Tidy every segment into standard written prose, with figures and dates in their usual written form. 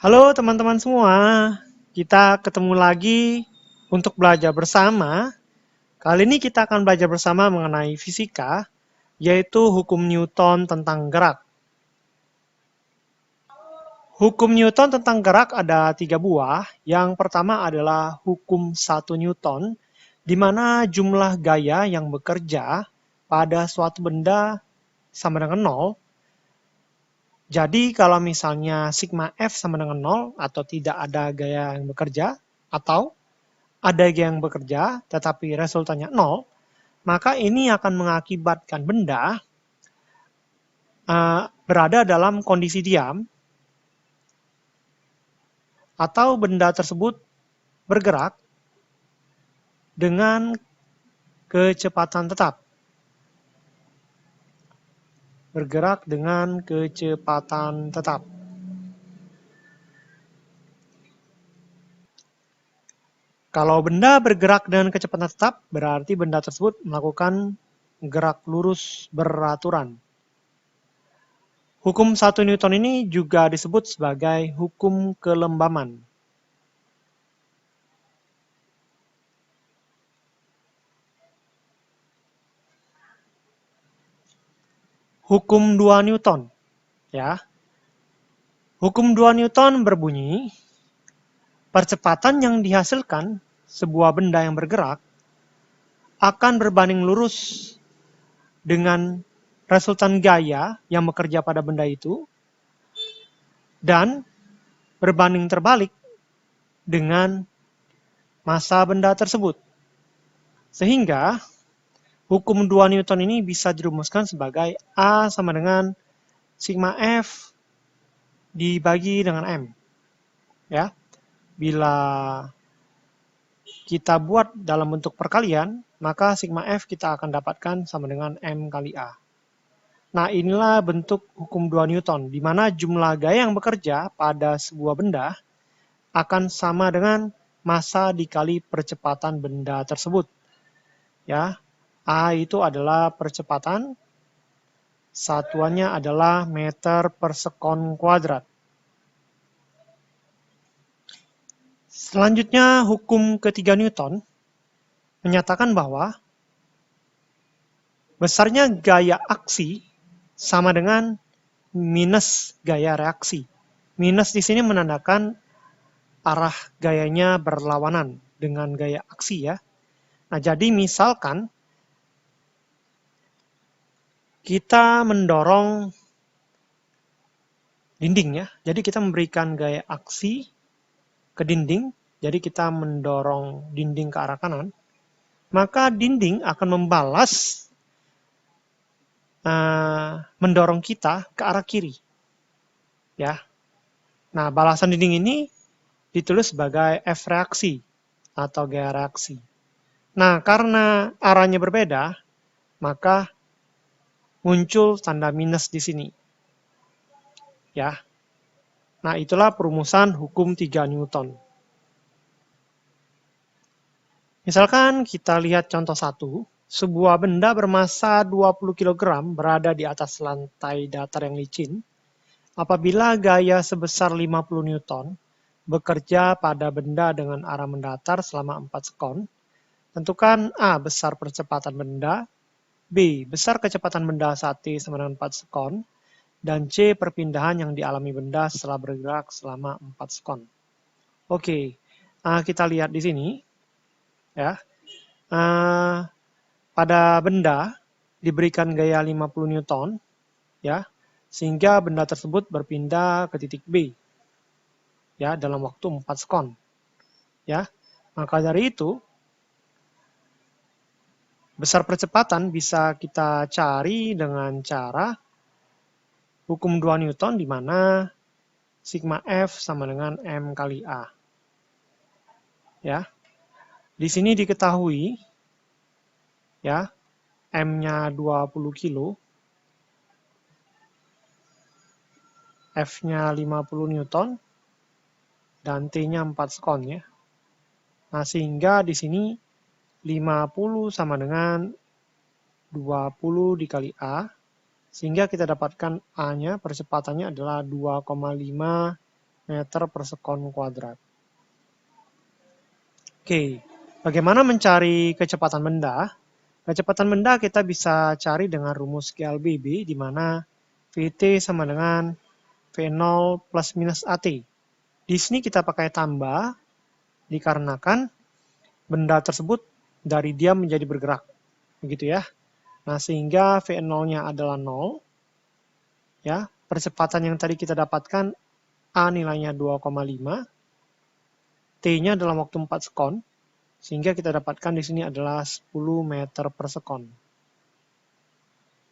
Halo teman-teman semua, kita ketemu lagi untuk belajar bersama. Kali ini kita akan belajar bersama mengenai fisika, yaitu hukum Newton tentang gerak. Hukum Newton tentang gerak ada 3 buah. Yang pertama adalah hukum 1 Newton, di mana jumlah gaya yang bekerja pada suatu benda sama dengan 0. Jadi kalau misalnya sigma F sama dengan 0 atau tidak ada gaya yang bekerja, atau ada yang bekerja tetapi resultannya 0, maka ini akan mengakibatkan benda berada dalam kondisi diam atau benda tersebut bergerak dengan kecepatan tetap. Bergerak dengan kecepatan tetap. Kalau benda bergerak dengan kecepatan tetap, berarti benda tersebut melakukan gerak lurus beraturan. Hukum 1 Newton ini juga disebut sebagai hukum kelembaman. Hukum 2 Newton, ya. Hukum 2 Newton berbunyi, percepatan yang dihasilkan sebuah benda yang bergerak akan berbanding lurus dengan resultan gaya yang bekerja pada benda itu dan berbanding terbalik dengan massa benda tersebut. Sehingga hukum 2 Newton ini bisa dirumuskan sebagai A sama dengan sigma F dibagi dengan M. Ya. Bila kita buat dalam bentuk perkalian, maka sigma F kita akan dapatkan sama dengan M kali A. Nah, inilah bentuk hukum 2 Newton, di mana jumlah gaya yang bekerja pada sebuah benda akan sama dengan massa dikali percepatan benda tersebut. Ya, A itu adalah percepatan, satuannya adalah meter per sekon kuadrat. Selanjutnya, hukum ketiga Newton menyatakan bahwa besarnya gaya aksi sama dengan minus gaya reaksi. Minus di sini menandakan arah gayanya berlawanan dengan gaya aksi ya. Nah, jadi misalkan kita mendorong dinding ya. Jadi kita memberikan gaya aksi ke dinding, jadi kita mendorong dinding ke arah kanan, maka dinding akan membalas mendorong kita ke arah kiri. Ya. Nah, balasan dinding ini ditulis sebagai F reaksi atau gaya reaksi. Nah, karena arahnya berbeda, maka muncul tanda minus di sini. Ya. Nah, itulah perumusan hukum 3 Newton. Misalkan kita lihat contoh 1, sebuah benda bermassa 20 kg berada di atas lantai datar yang licin. Apabila gaya sebesar 50 Newton bekerja pada benda dengan arah mendatar selama 4 sekon, tentukan A besar percepatan benda, B besar kecepatan benda saat T sama dengan 4 sekon, dan C perpindahan yang dialami benda setelah bergerak selama 4 sekon. Oke, kita lihat di sini. Ya, pada benda diberikan gaya 50 Newton, ya, sehingga benda tersebut berpindah ke titik B, ya, dalam waktu 4 sekon. Ya, maka dari itu besar percepatan bisa kita cari dengan cara hukum 2 Newton di mana sigma F sama dengan M kali A. Ya. Di sini diketahui ya, M-nya 20 kilo, F-nya 50 Newton, dan T-nya 4 sekon ya. Nah, sehingga di sini 50 sama dengan 20 dikali A, sehingga kita dapatkan A-nya, percepatannya adalah 2,5 meter per sekon kuadrat. Oke, bagaimana mencari kecepatan benda? Kecepatan benda kita bisa cari dengan rumus GLBB, di mana VT sama dengan V0 plus minus AT. Di sini kita pakai tambah, dikarenakan benda tersebut dari diam menjadi bergerak. Begitu ya. Nah, sehingga V0-nya adalah 0. Ya, percepatan yang tadi kita dapatkan, A nilainya 2,5. T-nya dalam waktu 4 sekon, sehingga kita dapatkan di sini adalah 10 meter per sekon.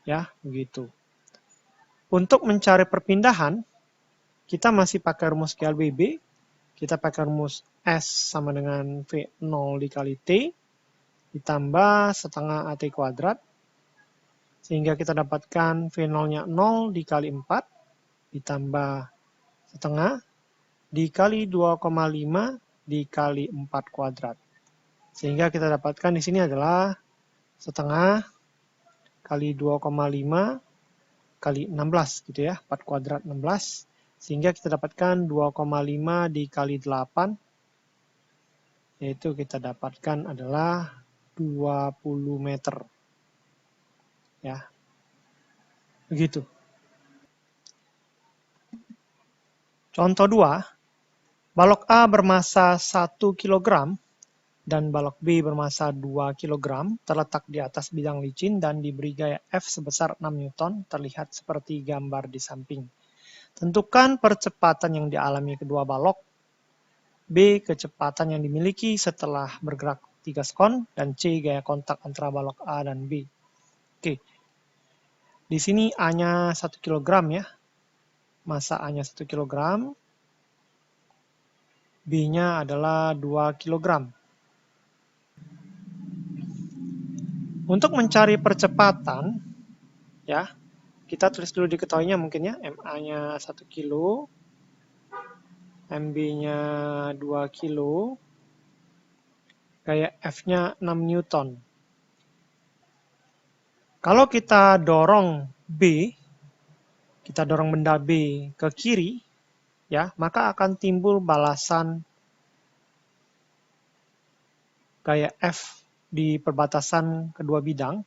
Ya, begitu. Untuk mencari perpindahan, kita masih pakai rumus GLBB. Kita pakai rumus S sama dengan V0 dikali T, ditambah setengah AT kuadrat, sehingga kita dapatkan V0-nya 0 dikali 4, ditambah setengah, dikali 2,5 dikali 4 kuadrat. Sehingga kita dapatkan di sini adalah setengah kali 2,5 kali 16 gitu ya, 4 kuadrat 16. Sehingga kita dapatkan 2,5 dikali 8, yaitu kita dapatkan adalah 20 meter. Ya, begitu. Contoh 2, balok A bermasa 1 kg dan balok B bermasa 2 kg terletak di atas bidang licin dan diberi gaya F sebesar 6 Newton, terlihat seperti gambar di samping. Tentukan percepatan yang dialami kedua balok, B kecepatan yang dimiliki setelah bergerak 3 sekon, dan C gaya kontak antara balok A dan B. Oke, di sini A-nya 1 kg ya, masa A-nya 1 kg, B-nya adalah 2 kg. Untuk mencari percepatan, ya, kita tulis dulu diketahuinya mungkin ya, MA-nya 1 kilo, MB-nya 2 kilo, gaya F-nya 6 Newton. Kalau kita dorong B, kita dorong benda B ke kiri, ya, maka akan timbul balasan gaya F di perbatasan kedua bidang.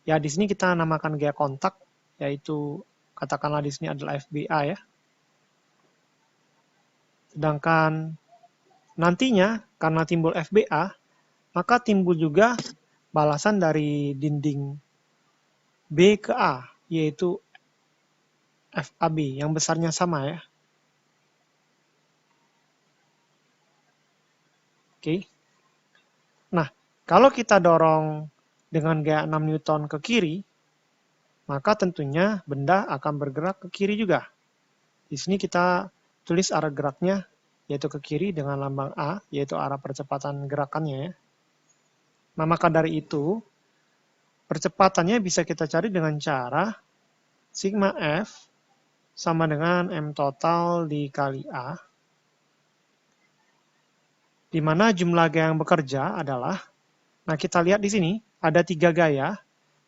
Ya, di sini kita namakan gaya kontak, yaitu katakanlah di sini adalah FBA ya. Sedangkan nantinya karena timbul FBA, maka timbul juga balasan dari dinding B ke A, yaitu FAB yang besarnya sama ya. Oke. Nah, kalau kita dorong dengan gaya 6 Newton ke kiri, maka tentunya benda akan bergerak ke kiri juga. Di sini kita tulis arah geraknya, yaitu ke kiri dengan lambang A, yaitu arah percepatan gerakannya ya. Nah, maka dari itu, percepatannya bisa kita cari dengan cara sigma F sama dengan M total dikali A, di mana jumlah gaya yang bekerja adalah, nah kita lihat di sini, ada 3 gaya.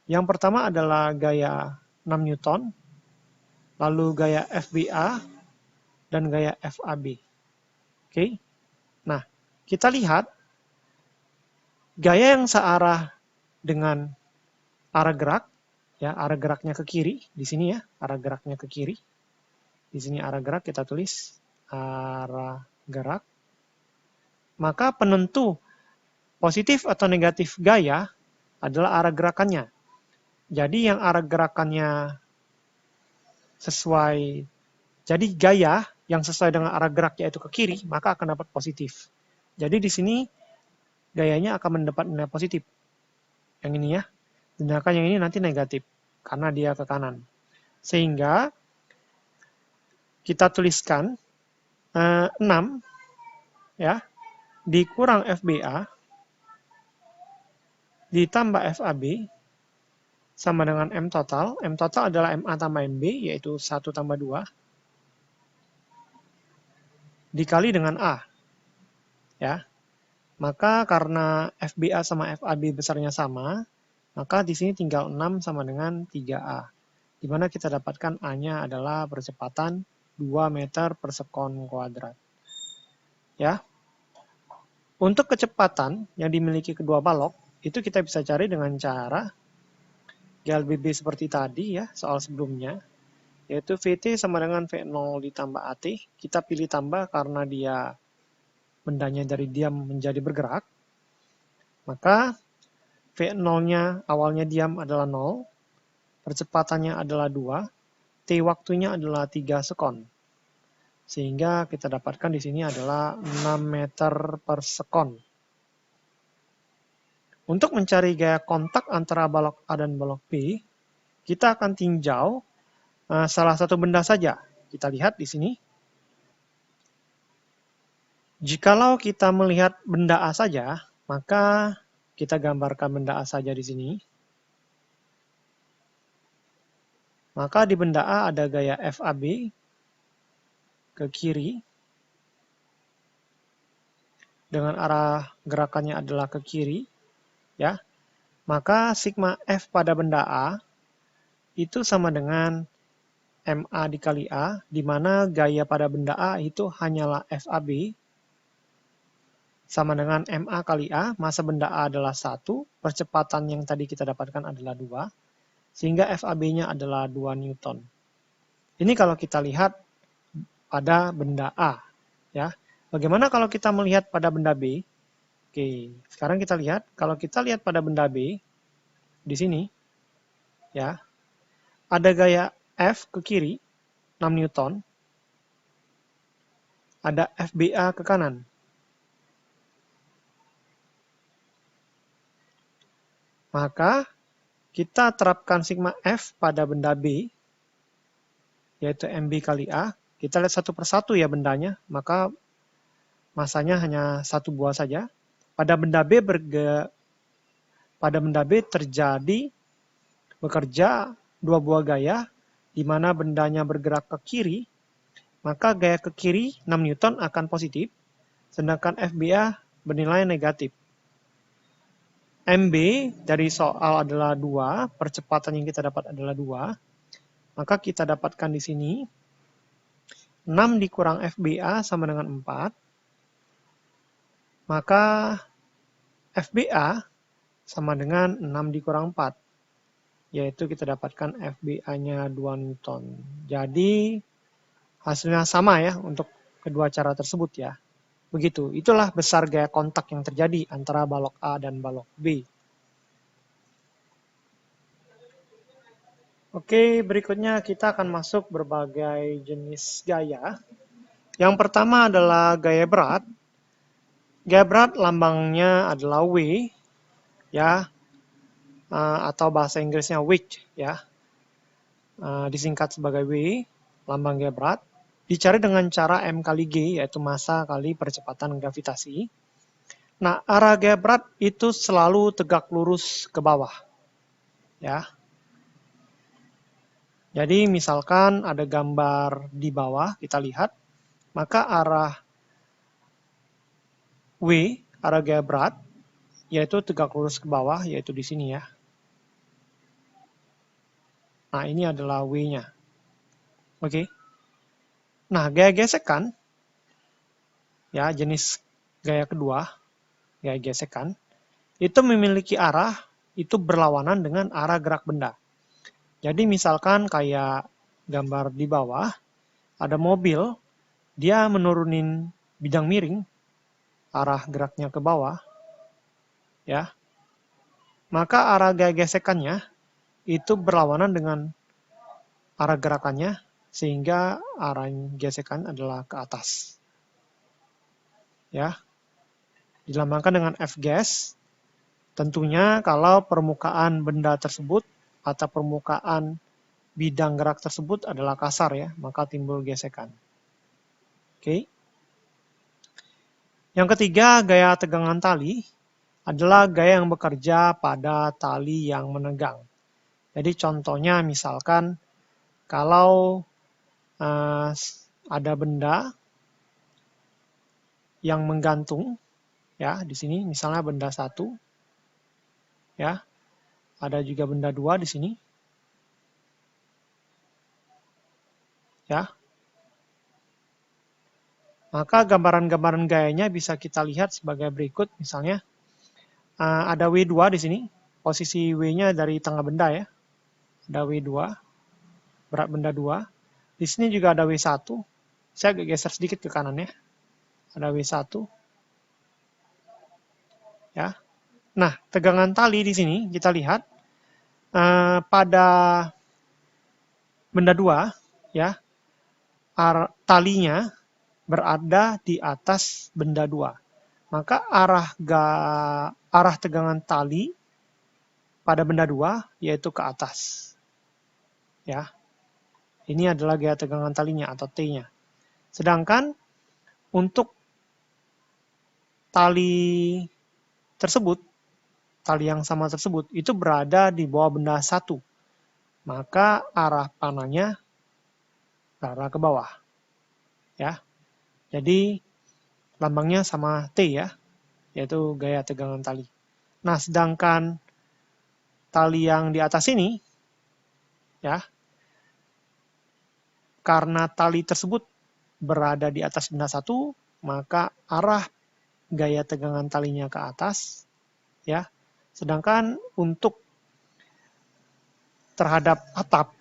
Yang pertama adalah gaya 6 Newton, lalu gaya FBA, dan gaya FAB. Oke. Nah, kita lihat gaya yang searah dengan arah gerak, ya, arah geraknya ke kiri, di sini ya, arah geraknya ke kiri. Di sini arah gerak kita tulis arah gerak. Maka penentu positif atau negatif gaya adalah arah gerakannya. Jadi yang arah gerakannya sesuai, jadi gaya yang sesuai dengan arah gerak yaitu ke kiri, maka akan dapat positif. Jadi di sini gayanya akan mendapat nilai positif. Yang ini ya. Sedangkan yang ini nanti negatif karena dia ke kanan. Sehingga kita tuliskan 6 ya, dikurang FBA ditambah FAB sama dengan M total. M total adalah MA tambah MB, yaitu 1 tambah 2, dikali dengan A. Ya. Maka karena FBA sama FAB besarnya sama, maka di sini tinggal 6 sama dengan 3A. Di mana kita dapatkan A-nya adalah percepatan 2 meter per sekon kuadrat. Ya. Untuk kecepatan yang dimiliki kedua balok, itu kita bisa cari dengan cara GLBB seperti tadi ya, soal sebelumnya, yaitu VT sama dengan V0 ditambah AT. Kita pilih tambah karena dia bendanya dari diam menjadi bergerak. Maka V0-nya awalnya diam adalah 0, percepatannya adalah 2, T waktunya adalah 3 sekon. Sehingga kita dapatkan di sini adalah 6 meter per sekon. Untuk mencari gaya kontak antara balok A dan balok B, kita akan tinjau salah satu benda saja. Kita lihat di sini. Jikalau kita melihat benda A saja, maka kita gambarkan benda A saja di sini. Maka di benda A ada gaya FAB ke kiri, dengan arah gerakannya adalah ke kiri, ya. Maka sigma F pada benda A itu sama dengan MA dikali A, di mana gaya pada benda A itu hanyalah FAB, sama dengan MA kali A, massa benda A adalah 1, percepatan yang tadi kita dapatkan adalah 2, sehingga FAB-nya adalah 2 Newton. Ini kalau kita lihat pada benda A. Ya. Bagaimana kalau kita melihat pada benda B? Oke, sekarang kita lihat, kalau kita lihat pada benda B, di sini, ya, ada gaya F ke kiri, 6 Newton, ada FBA ke kanan. Maka kita terapkan sigma F pada benda B, yaitu MB kali A. Kita lihat satu persatu ya bendanya, maka masanya hanya satu buah saja. Pada benda B bekerja dua buah gaya, di mana bendanya bergerak ke kiri, maka gaya ke kiri 6 Newton akan positif, sedangkan FBA bernilai negatif. MB dari soal adalah 2, percepatan yang kita dapat adalah 2, maka kita dapatkan di sini 6 dikurang FBA sama dengan 4, maka FBA sama dengan 6 dikurang 4, yaitu kita dapatkan FBA-nya 2 Newton. Jadi hasilnya sama ya untuk kedua cara tersebut ya. Begitu, itulah besar gaya kontak yang terjadi antara balok A dan balok B. Oke, berikutnya kita akan masuk berbagai jenis gaya. Yang pertama adalah gaya berat. Gaya berat lambangnya adalah W, ya, atau bahasa Inggrisnya weight, ya, disingkat sebagai W, lambang gaya berat. Dicari dengan cara M kali G, yaitu massa kali percepatan gravitasi. Nah, arah gaya berat itu selalu tegak lurus ke bawah. Ya. Jadi misalkan ada gambar di bawah, kita lihat, maka arah W, arah gaya berat, yaitu tegak lurus ke bawah, yaitu di sini ya. Nah, ini adalah W-nya. Oke. Nah, gaya gesekan, ya, jenis gaya kedua, gaya gesekan, itu memiliki arah, itu berlawanan dengan arah gerak benda. Jadi misalkan kayak gambar di bawah, ada mobil, dia menurunin bidang miring, arah geraknya ke bawah, ya. Maka arah gaya gesekannya itu berlawanan dengan arah gerakannya, sehingga arah gesekan adalah ke atas. Ya. Dilambangkan dengan F gas. Tentunya kalau permukaan benda tersebut atau permukaan bidang gerak tersebut adalah kasar ya, maka timbul gesekan. Oke. Yang ketiga, gaya tegangan tali adalah gaya yang bekerja pada tali yang menegang. Jadi contohnya misalkan kalau ada benda yang menggantung, ya di sini misalnya benda 1, ya, ada juga benda 2 di sini, ya. Maka gambaran-gambaran gayanya bisa kita lihat sebagai berikut. Misalnya, ada W2 di sini. Posisi W-nya dari tengah benda ya. Ada W2, berat benda 2. Di sini juga ada W1. Saya agak geser sedikit ke kanan ya. Ada W1. Ya. Nah, tegangan tali di sini kita lihat pada benda 2 ya. Talinya berada di atas benda 2. Maka arah tegangan tali pada benda 2 yaitu ke atas. Ya. Ini adalah gaya tegangan talinya atau T-nya. Sedangkan untuk tali tersebut, tali yang sama tersebut itu berada di bawah benda 1. Maka arah panahnya ke arah ke bawah. Ya. Jadi lambangnya sama T ya, yaitu gaya tegangan tali. Nah, sedangkan tali yang di atas ini, ya, karena tali tersebut berada di atas benda 1, maka arah gaya tegangan talinya ke atas, ya. Sedangkan untuk terhadap atap,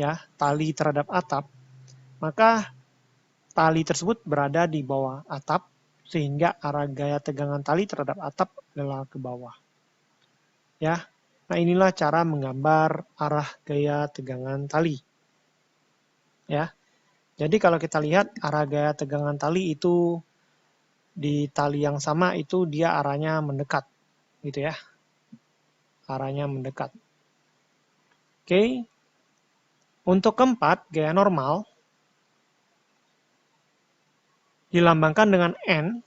ya, tali terhadap atap, maka tali tersebut berada di bawah atap, sehingga arah gaya tegangan tali terhadap atap adalah ke bawah. Ya, nah inilah cara menggambar arah gaya tegangan tali. Ya, jadi kalau kita lihat arah gaya tegangan tali itu di tali yang sama itu dia arahnya mendekat, gitu ya. Arahnya mendekat. Oke. Untuk keempat, gaya normal dilambangkan dengan N.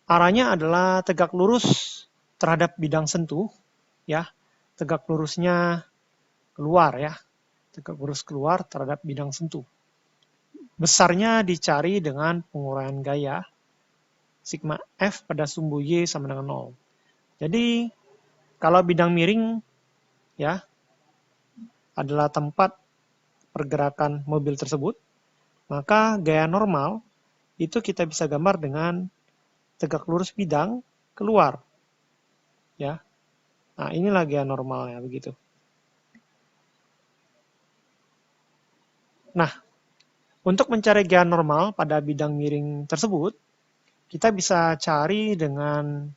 Arahnya adalah tegak lurus terhadap bidang sentuh, ya. Tegak lurusnya keluar ya. Tegak lurus keluar terhadap bidang sentuh. Besarnya dicari dengan penguraian gaya sigma F pada sumbu Y sama dengan 0. Jadi kalau bidang miring ya adalah tempat pergerakan mobil tersebut, maka gaya normal itu kita bisa gambar dengan tegak lurus bidang keluar. Ya. Nah, inilah gaya normalnya begitu. Nah, untuk mencari gaya normal pada bidang miring tersebut, kita bisa cari dengan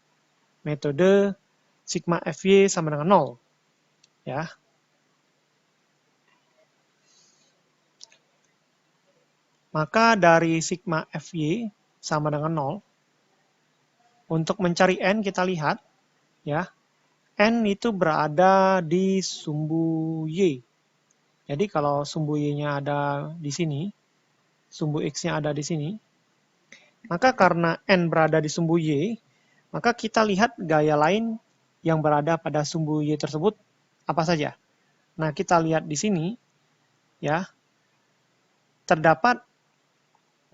metode sigma Fy sama dengan 0. Ya. Maka dari sigma Fy sama dengan 0, untuk mencari N kita lihat, ya, N itu berada di sumbu Y. Jadi kalau sumbu Y-nya ada di sini, sumbu X-nya ada di sini, maka karena N berada di sumbu Y, maka kita lihat gaya lain yang berada pada sumbu Y tersebut apa saja. Nah, kita lihat di sini, ya, terdapat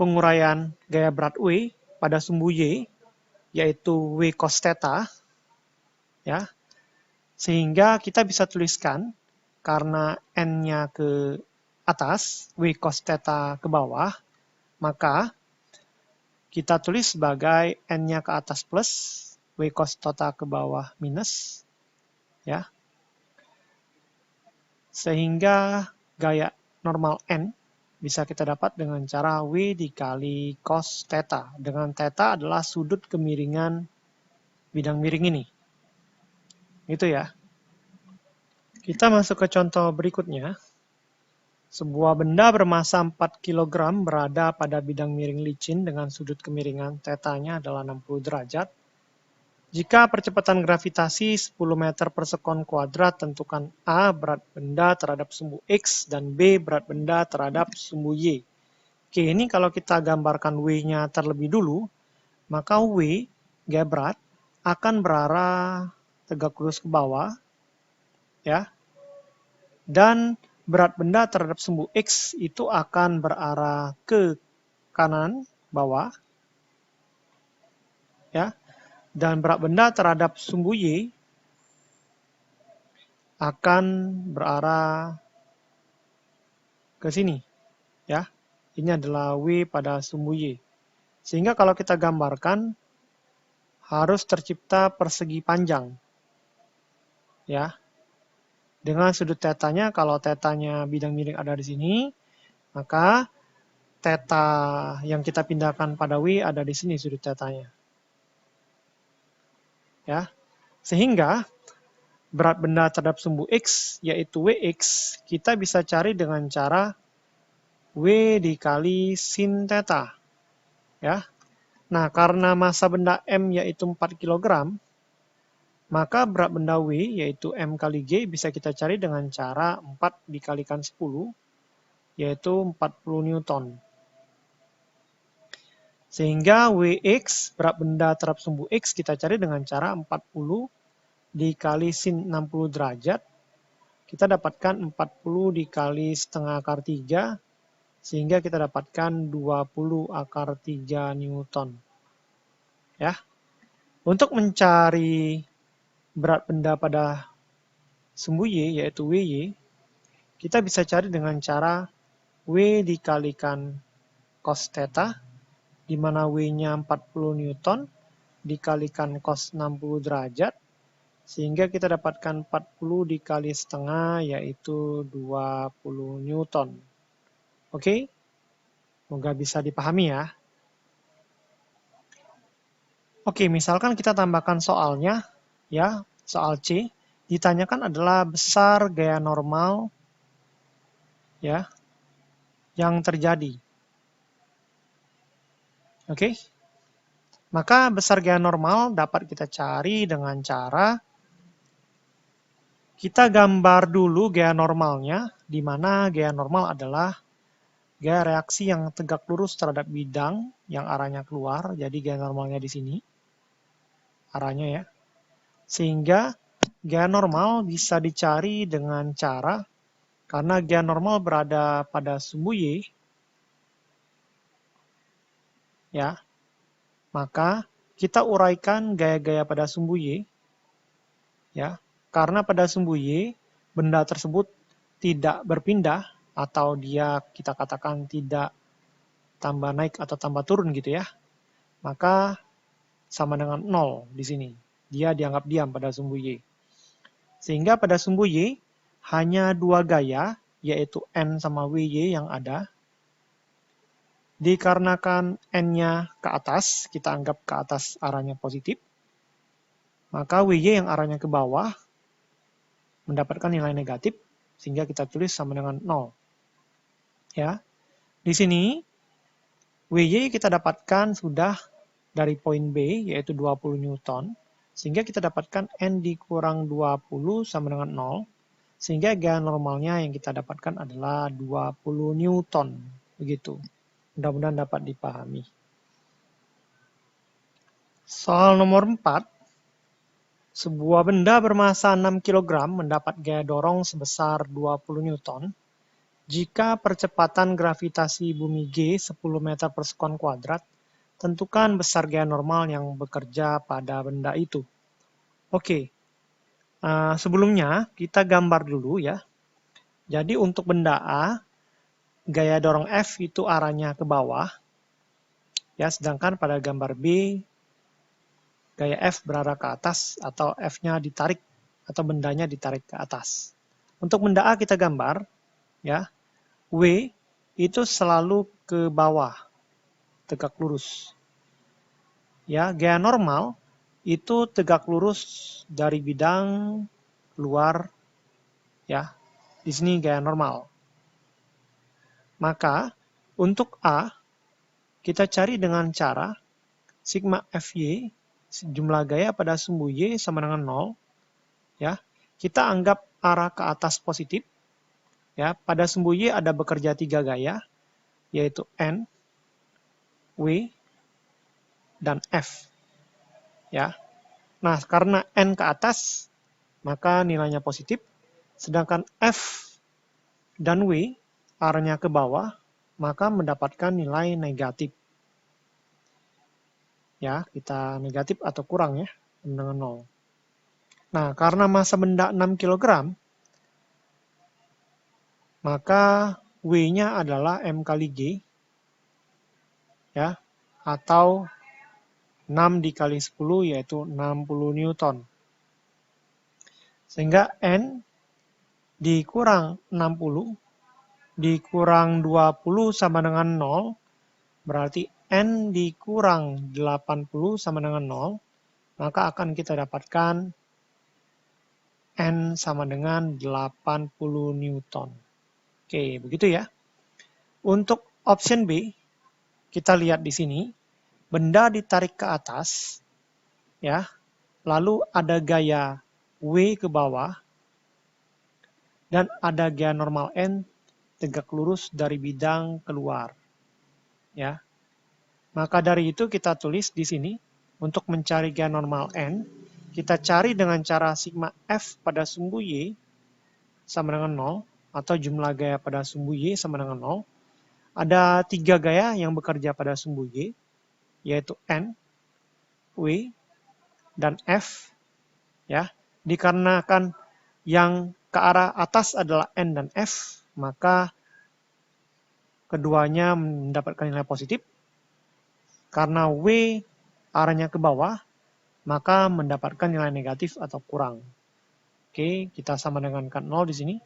penguraian gaya berat W pada sumbu Y, yaitu W cos theta, ya, sehingga kita bisa tuliskan karena N-nya ke atas, W cos theta ke bawah, maka kita tulis sebagai N-nya ke atas plus, W cos theta ke bawah minus, ya. Sehingga gaya normal N bisa kita dapat dengan cara W dikali cos theta. Dengan theta adalah sudut kemiringan bidang miring ini. Gitu ya. Kita masuk ke contoh berikutnya. Sebuah benda bermasa 4 kg berada pada bidang miring licin dengan sudut kemiringan θ-nya adalah 60 derajat. Jika percepatan gravitasi 10 meter per sekon kuadrat, tentukan A berat benda terhadap sumbu X dan B berat benda terhadap sumbu Y. Oke, ini kalau kita gambarkan W-nya terlebih dulu, maka W, gaya berat, akan berarah tegak lurus ke bawah, ya. Dan berat benda terhadap sumbu X itu akan berarah ke kanan bawah, ya, dan berat benda terhadap sumbu Y akan berarah ke sini, ya, ini adalah W pada sumbu Y. Sehingga kalau kita gambarkan, harus tercipta persegi panjang. Ya, dengan sudut tetanya, kalau tetanya bidang miring ada di sini, maka teta yang kita pindahkan pada W ada di sini sudut tetanya. Ya, sehingga berat benda terhadap sumbu X, yaitu Wx, kita bisa cari dengan cara W dikali sin theta. Ya. Nah, karena massa benda M yaitu 4 kg, maka berat benda W yaitu M kali G bisa kita cari dengan cara 4 dikalikan 10, yaitu 40 Newton. Sehingga Wx, berat benda terhadap sumbu X, kita cari dengan cara 40 dikali sin 60 derajat. Kita dapatkan 40 dikali setengah akar 3, sehingga kita dapatkan 20 akar 3 Newton. Ya. Untuk mencari berat benda pada sumbu Y, yaitu Wy, kita bisa cari dengan cara W dikalikan cos theta, di mana W-nya 40 Newton, dikalikan cos 60 derajat, sehingga kita dapatkan 40 dikali setengah, yaitu 20 Newton. Oke? Semoga bisa dipahami ya. Oke, misalkan kita tambahkan soalnya, ya, soal C, ditanyakan adalah besar gaya normal, ya, yang terjadi. Oke? Maka besar gaya normal dapat kita cari dengan cara kita gambar dulu gaya normalnya, di mana gaya normal adalah gaya reaksi yang tegak lurus terhadap bidang yang arahnya keluar. Jadi gaya normalnya di sini, arahnya ya. Sehingga gaya normal bisa dicari dengan cara, karena gaya normal berada pada sumbu Y, ya, maka kita uraikan gaya-gaya pada sumbu Y, ya, karena pada sumbu Y, benda tersebut tidak berpindah, atau dia kita katakan tidak tambah naik atau tambah turun gitu ya, maka sama dengan 0 di sini. Dia dianggap diam pada sumbu Y. Sehingga pada sumbu Y hanya dua gaya, yaitu N sama Wy yang ada. Dikarenakan N-nya ke atas, kita anggap ke atas arahnya positif, maka Wy yang arahnya ke bawah mendapatkan nilai negatif, sehingga kita tulis sama dengan 0. Ya. Di sini, Wy kita dapatkan sudah dari poin B, yaitu 20 Newton, sehingga kita dapatkan N dikurang 20 sama dengan 0, sehingga gaya normalnya yang kita dapatkan adalah 20 Newton. Begitu. Mudah-mudahan dapat dipahami. Soal nomor 4, sebuah benda bermassa 6 kg mendapat gaya dorong sebesar 20 Newton jika percepatan gravitasi bumi G 10 meter per sekon kuadrat. Tentukan besar gaya normal yang bekerja pada benda itu. Oke, sebelumnya kita gambar dulu ya. Jadi untuk benda A, gaya dorong F itu arahnya ke bawah. Ya, sedangkan pada gambar B, gaya F berarah ke atas atau F-nya ditarik atau bendanya ditarik ke atas. Untuk benda A kita gambar, ya, W itu selalu ke bawah, tegak lurus. Ya, gaya normal itu tegak lurus dari bidang luar, ya. Di sini gaya normal. Maka untuk A kita cari dengan cara sigma Fy, jumlah gaya pada sumbu Y sama dengan 0, ya. Kita anggap arah ke atas positif. Ya, pada sumbu Y ada bekerja 3 gaya, yaitu N, W, dan F. Ya. Nah, karena N ke atas, maka nilainya positif, sedangkan F dan W arahnya ke bawah, maka mendapatkan nilai negatif. Ya, kita negatif atau kurang ya, dengan 0. Nah, karena massa benda 6 kg, maka W-nya adalah M kali G, ya, atau 6 dikali 10 yaitu 60 Newton. Sehingga N dikurang 60 dikurang 20 sama dengan 0, berarti N dikurang 80 sama dengan 0, maka akan kita dapatkan N sama dengan 80 Newton. Oke, begitu ya. Untuk option B, kita lihat di sini, benda ditarik ke atas, ya, lalu ada gaya W ke bawah, dan ada gaya normal N tegak lurus dari bidang keluar. Ya. Maka dari itu kita tulis di sini, untuk mencari gaya normal N, kita cari dengan cara sigma F pada sumbu Y sama dengan 0, atau jumlah gaya pada sumbu Y sama dengan 0. Ada 3 gaya yang bekerja pada sumbu Y, yaitu N, W, dan F. Ya. Dikarenakan yang ke arah atas adalah N dan F, maka keduanya mendapatkan nilai positif. Karena W arahnya ke bawah, maka mendapatkan nilai negatif atau kurang. Oke, kita sama dengan 0 di sini.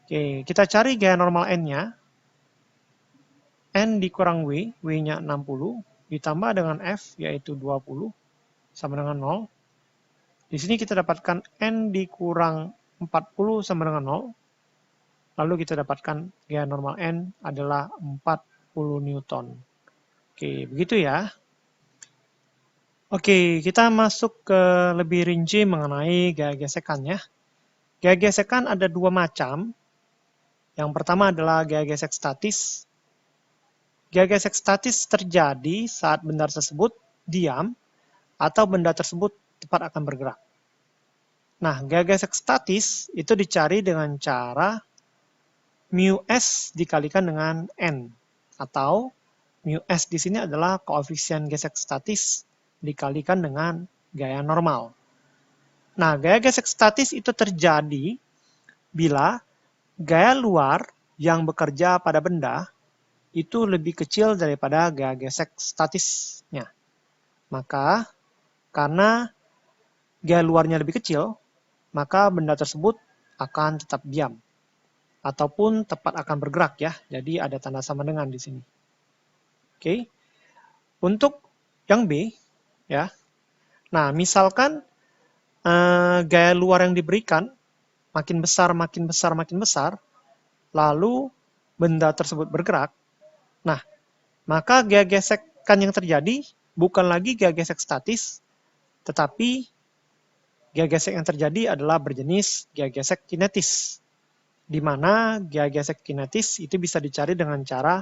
Oke, kita cari gaya normal N-nya. N dikurang W, W-nya 60, ditambah dengan F, yaitu 20, sama dengan 0. Di sini kita dapatkan N dikurang 40 sama dengan 0. Lalu kita dapatkan gaya normal N adalah 40 Newton. Oke, begitu ya. Oke, kita masuk ke lebih rinci mengenai gaya gesekan ya. Gaya gesekan ada 2 macam. Yang pertama adalah gaya gesek statis. Gaya gesek statis terjadi saat benda tersebut diam atau benda tersebut tepat akan bergerak. Nah, gaya gesek statis itu dicari dengan cara mu s dikalikan dengan n, atau mu s di sini adalah koefisien gesek statis dikalikan dengan gaya normal. Nah, gaya gesek statis itu terjadi bila gaya luar yang bekerja pada benda itu lebih kecil daripada gaya gesek statisnya. Maka, karena gaya luarnya lebih kecil, maka benda tersebut akan tetap diam ataupun tepat akan bergerak ya. Jadi ada tanda sama dengan di sini. Oke. Untuk yang B ya. Nah, misalkan gaya luar yang diberikan makin besar, makin besar, makin besar, lalu benda tersebut bergerak. Nah, maka gaya gesekan yang terjadi bukan lagi gaya gesek statis, tetapi gaya gesek yang terjadi adalah berjenis gaya gesek kinetis. Di mana gaya gesek kinetis itu bisa dicari dengan cara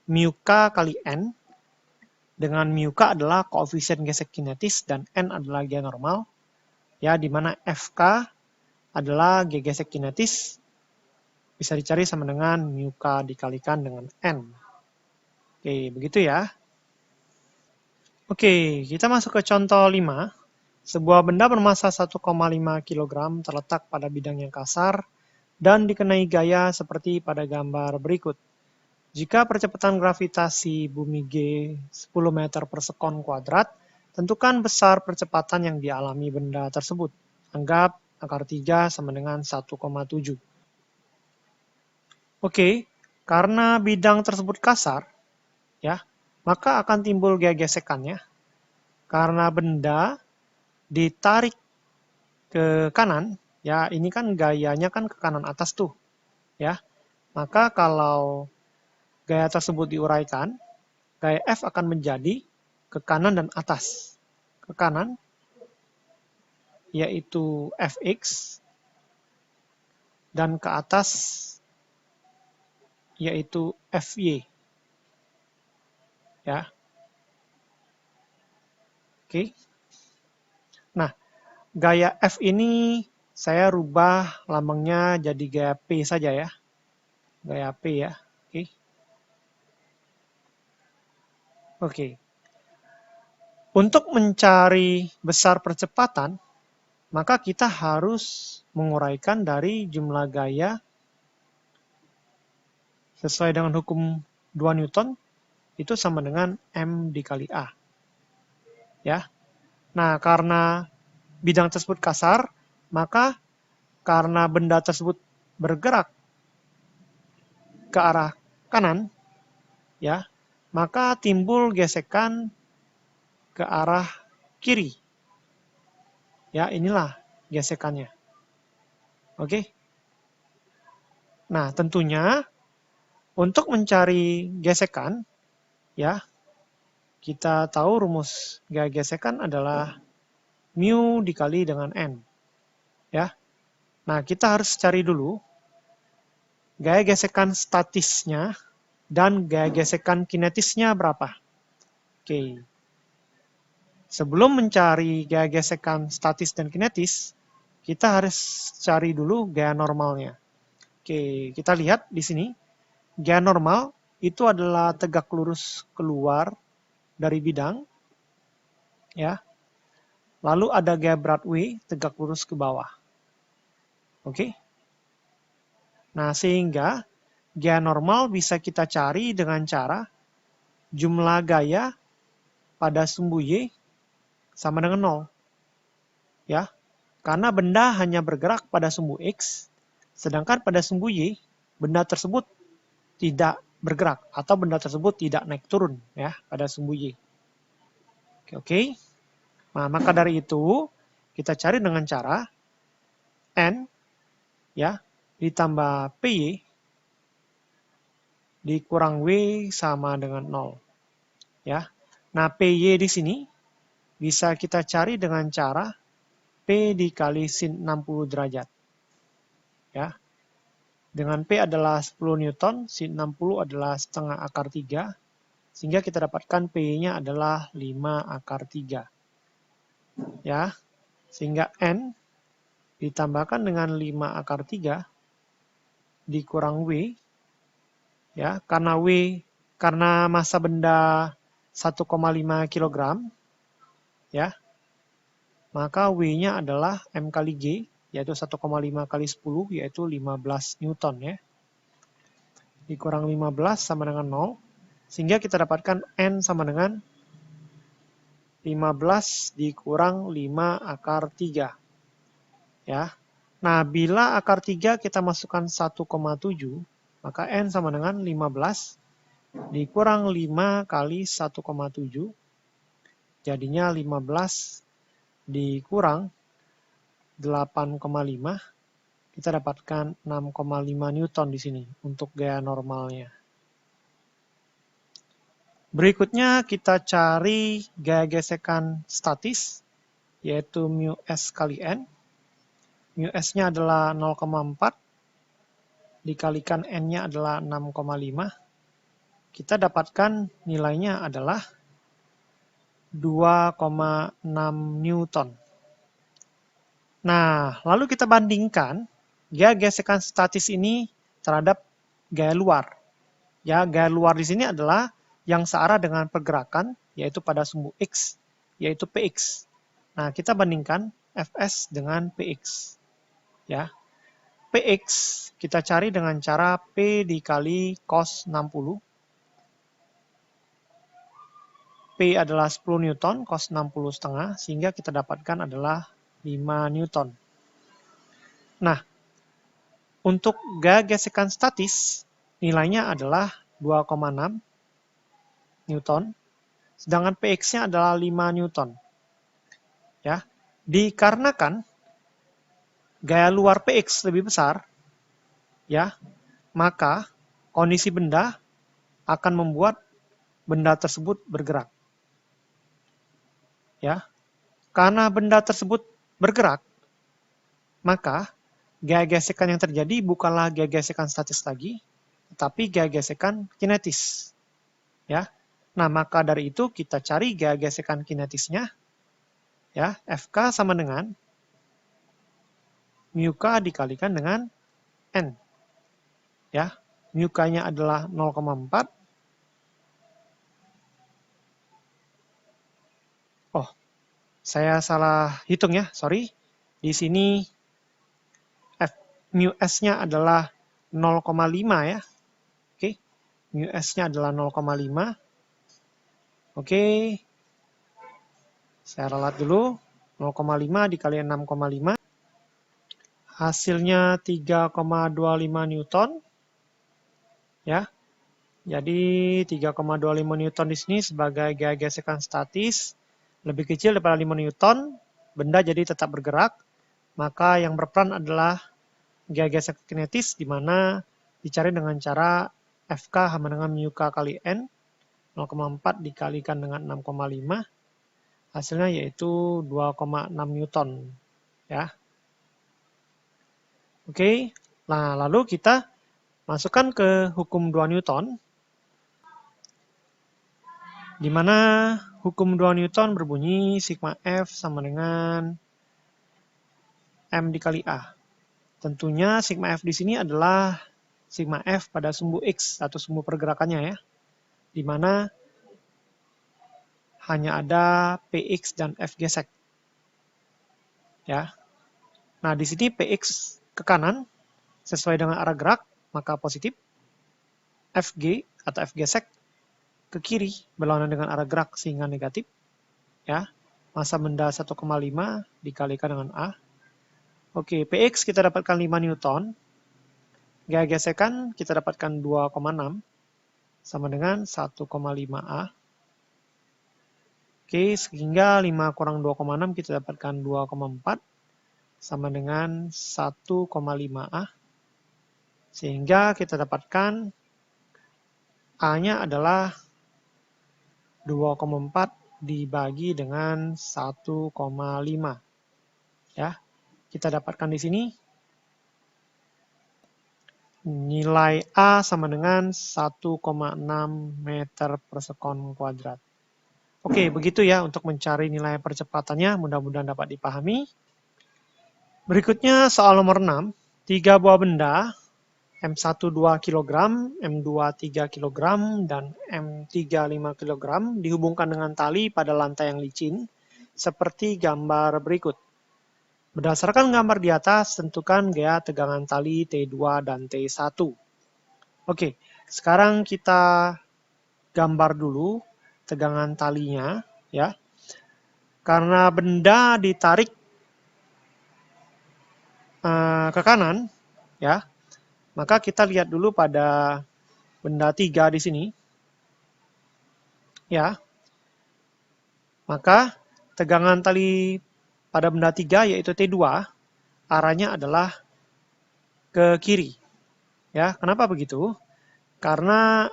mu k kali n, dengan mu k adalah koefisien gesek kinetis dan n adalah gaya normal, ya, di mana fk adalah gaya gesek kinetis, bisa dicari sama dengan mu k dikalikan dengan n. Oke, begitu ya. Oke, kita masuk ke contoh 5. Sebuah benda bermassa 1,5 kg terletak pada bidang yang kasar dan dikenai gaya seperti pada gambar berikut. Jika percepatan gravitasi bumi G 10 meter per sekon kuadrat, tentukan besar percepatan yang dialami benda tersebut. Anggap akar 3 sama dengan 1,7. Oke, karena bidang tersebut kasar, ya, maka akan timbul gaya gesekannya. Karena benda ditarik ke kanan, ya ini kan gayanya kan ke kanan atas tuh, ya. Maka kalau gaya tersebut diuraikan, gaya F akan menjadi ke kanan dan atas. Ke kanan, yaitu Fx, dan ke atas, yaitu Fy. Ya. Oke. Nah, gaya F ini saya rubah lambangnya jadi gaya P saja ya. Gaya P ya. Oke. Oke. Untuk mencari besar percepatan, maka kita harus menguraikan dari jumlah gaya sesuai dengan hukum 2 Newton, itu sama dengan M dikali A. Ya. Nah, karena bidang tersebut kasar, maka karena benda tersebut bergerak ke arah kanan, ya, maka timbul gesekan ke arah kiri. Ya, inilah gesekannya. Oke. Nah, tentunya untuk mencari gesekan, ya, kita tahu rumus gaya gesekan adalah mu dikali dengan N. Ya. Nah, kita harus cari dulu gaya gesekan statisnya dan gaya gesekan kinetisnya berapa. Oke. Sebelum mencari gaya gesekan statis dan kinetis, kita harus cari dulu gaya normalnya. Oke, kita lihat di sini. Gaya normal itu adalah tegak lurus keluar dari bidang, ya. Lalu ada gaya berat W, tegak lurus ke bawah. Oke. Nah, sehingga gaya normal bisa kita cari dengan cara jumlah gaya pada sumbu Y sama dengan 0. Ya. Karena benda hanya bergerak pada sumbu X, sedangkan pada sumbu Y, benda tersebut tidak bergerak atau benda tersebut tidak naik turun ya pada sumbu Y. Oke. Nah, maka dari itu kita cari dengan cara N ya ditambah PY dikurang W sama dengan 0. Ya. Nah, PY di sini bisa kita cari dengan cara P dikali sin 60 derajat. Ya. Dengan P adalah 10 Newton, sin 60 adalah setengah akar 3, sehingga kita dapatkan P-nya adalah 5 akar 3. Ya, sehingga N ditambahkan dengan 5 akar 3 dikurang W, ya, karena massa benda 1,5 kg, ya, maka W-nya adalah M kali G, yaitu 1,5 kali 10, yaitu 15 Newton, ya. Dikurang 15 sama dengan 0, sehingga kita dapatkan N sama dengan 15 dikurang 5 akar 3. Ya. Nah, bila akar 3 kita masukkan 1,7, maka N sama dengan 15 dikurang 5 kali 1,7, jadinya 15 dikurang 8,5, kita dapatkan 6,5 Newton di sini untuk gaya normalnya. Berikutnya kita cari gaya gesekan statis, yaitu mu S kali N. Mu S-nya adalah 0,4, dikalikan N-nya adalah 6,5. Kita dapatkan nilainya adalah 2,6 Newton. Nah, lalu kita bandingkan gaya gesekan statis ini terhadap gaya luar. Ya, gaya luar di sini adalah yang searah dengan pergerakan, yaitu pada sumbu X, yaitu Px. Nah, kita bandingkan Fs dengan Px. Ya, Px kita cari dengan cara P dikali cos 60. P adalah 10 Newton, cos 60 setengah, sehingga kita dapatkan adalah 5 Newton. Nah, untuk gaya gesekan statis, nilainya adalah 2,6 Newton, sedangkan Px-nya adalah 5 Newton. Ya, dikarenakan gaya luar Px lebih besar, ya, maka kondisi benda akan membuat benda tersebut bergerak. Ya, karena benda tersebut bergerak, maka gaya gesekan yang terjadi bukanlah gaya gesekan statis lagi, tetapi gaya gesekan kinetis. Ya, nah maka dari itu kita cari gaya gesekan kinetisnya. Ya, Fk sama dengan mu k dikalikan dengan N. Ya, mu k-nya adalah 0,4. Oh, saya salah hitung ya, sorry. Di sini mu S-nya adalah 0,5 ya. Oke, mu S-nya adalah 0,5. Oke, saya ralat dulu. 0,5 dikali 6,5. Hasilnya 3,25 Newton. Ya. Jadi 3,25 Newton di sini sebagai gaya gesekan statis. Lebih kecil daripada 5 Newton. Benda jadi tetap bergerak. Maka yang berperan adalah gaya gesekan kinetis, di mana dicari dengan cara Fk sama dengan mu k kali N. 0,4 dikalikan dengan 6,5. Hasilnya yaitu 2,6 Newton. Ya. Oke, nah lalu kita masukkan ke hukum 2 Newton, di mana hukum 2 Newton berbunyi sigma F sama dengan M dikali A. Tentunya sigma F di sini adalah sigma F pada sumbu X atau sumbu pergerakannya ya, di mana hanya ada Px dan F gesek. Ya. Nah, di sini Px ke kanan sesuai dengan arah gerak, maka positif. Fg atau F gesek ke kiri berlawanan dengan arah gerak sehingga negatif. Ya. Masa benda 1,5 dikalikan dengan A. Oke, Px kita dapatkan 5 Newton. Gaya gesekan kita dapatkan 2,6 sama dengan 1,5 A. Oke, sehingga 5 kurang 2,6 kita dapatkan 2,4 sama dengan 1,5 A. Sehingga kita dapatkan A-nya adalah 2,4 dibagi dengan 1,5. Ya, kita dapatkan di sini nilai A sama dengan 1,6 meter per sekon kuadrat. Oke, begitu ya untuk mencari nilai percepatannya, mudah-mudahan dapat dipahami. Berikutnya soal nomor 6, 3 buah benda, M1 2 kg, M2 3 kg, dan M3 5 kg dihubungkan dengan tali pada lantai yang licin, seperti gambar berikut. Berdasarkan gambar di atas, tentukan gaya tegangan tali T2 dan T1. Oke, sekarang kita gambar dulu tegangan talinya, ya. Karena benda ditarik ke kanan, ya, maka kita lihat dulu pada benda 3 di sini, ya. Maka tegangan tali pada benda 3 yaitu T2, arahnya adalah ke kiri. Ya, kenapa begitu? Karena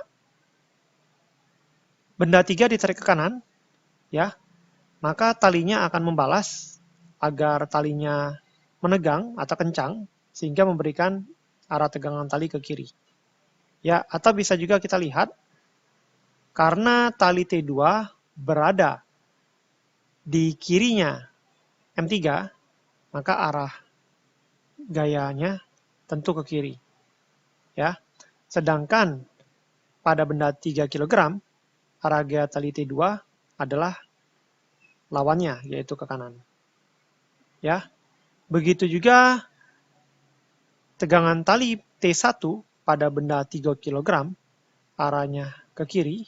benda 3 ditarik ke kanan, ya, maka talinya akan membalas agar talinya menegang atau kencang, sehingga memberikan arah tegangan tali ke kiri. Ya, atau bisa juga kita lihat, karena tali T2 berada di kirinya M3, maka arah gayanya tentu ke kiri. Ya, sedangkan pada benda 3 kg, arah gaya tali T2 adalah lawannya, yaitu ke kanan. Ya, begitu juga tegangan tali T1 pada benda 3 kg, arahnya ke kiri,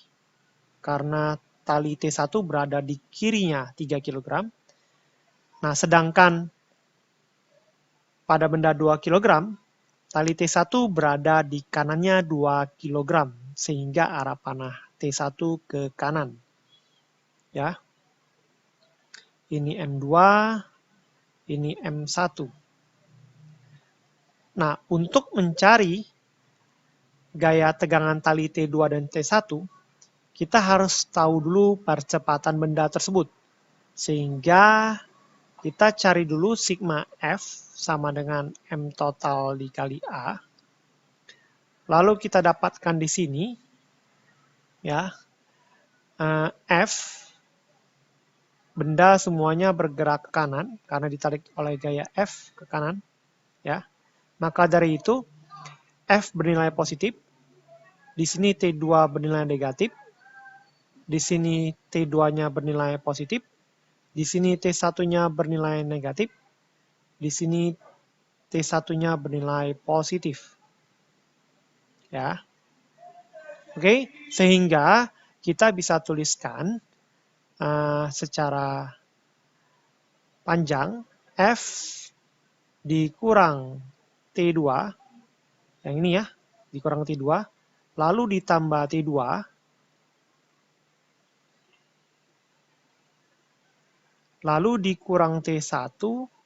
karena tali T1 berada di kirinya 3 kg. Nah, sedangkan pada benda 2 kg, tali T1 berada di kanannya 2 kg, sehingga arah panah T1 ke kanan. Ya. Ini M2, ini M1. Nah, untuk mencari gaya tegangan tali T2 dan T1, kita harus tahu dulu percepatan benda tersebut. Sehingga kita cari dulu sigma F sama dengan M total dikali A. Lalu kita dapatkan di sini, ya, F, benda semuanya bergerak ke kanan karena ditarik oleh gaya F ke kanan, ya. Maka dari itu F bernilai positif, di sini T2 bernilai negatif, di sini T2-nya bernilai positif, di sini T1-nya bernilai negatif, di sini T1-nya bernilai positif. Ya. Oke, sehingga kita bisa tuliskan secara panjang F dikurang T2, yang ini ya, dikurang T2, lalu ditambah T2, lalu dikurang T1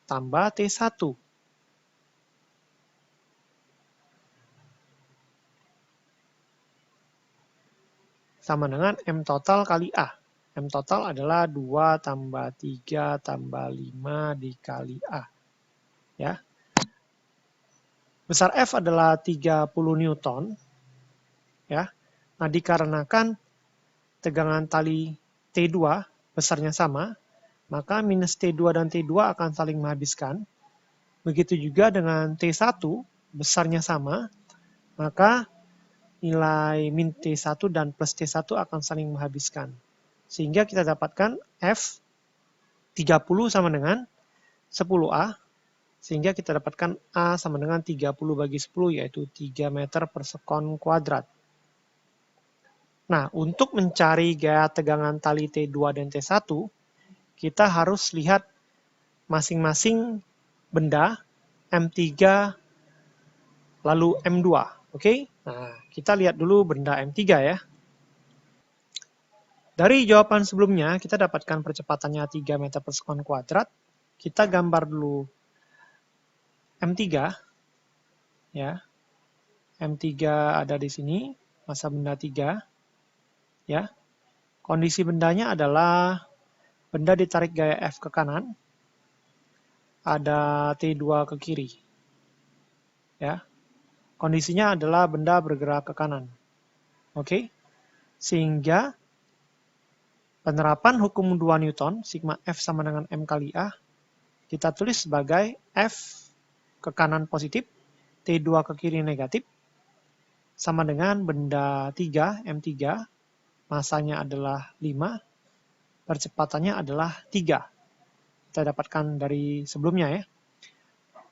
tambah T1. Sama dengan M total kali A. M total adalah 2 tambah 3 tambah 5 dikali A. Ya. Besar F adalah 30 Newton. Ya. Nah, dikarenakan tegangan tali T2 besarnya sama, maka minus T2 dan T2 akan saling menghabiskan. Begitu juga dengan T1 besarnya sama, maka nilai min T1 dan plus T1 akan saling menghabiskan. Sehingga kita dapatkan F 30 sama dengan 10A, sehingga kita dapatkan A sama dengan 30 bagi 10, yaitu 3 meter per sekon kuadrat. Nah, untuk mencari gaya tegangan tali T2 dan T1, kita harus lihat masing-masing benda, M3 lalu M2. Oke? Nah, kita lihat dulu benda M3 ya. Dari jawaban sebelumnya, kita dapatkan percepatannya 3 meter per sekon kuadrat. Kita gambar dulu M3. Ya. M3 ada di sini, massa benda 3. Ya. Kondisi bendanya adalah benda ditarik gaya F ke kanan, ada T2 ke kiri. Ya. Kondisinya adalah benda bergerak ke kanan. Oke? Sehingga penerapan hukum 2 Newton, sigma F sama dengan M kali A, kita tulis sebagai F ke kanan positif, T2 ke kiri negatif, sama dengan benda 3, M3, masanya adalah 5, percepatannya adalah 3. Kita dapatkan dari sebelumnya ya.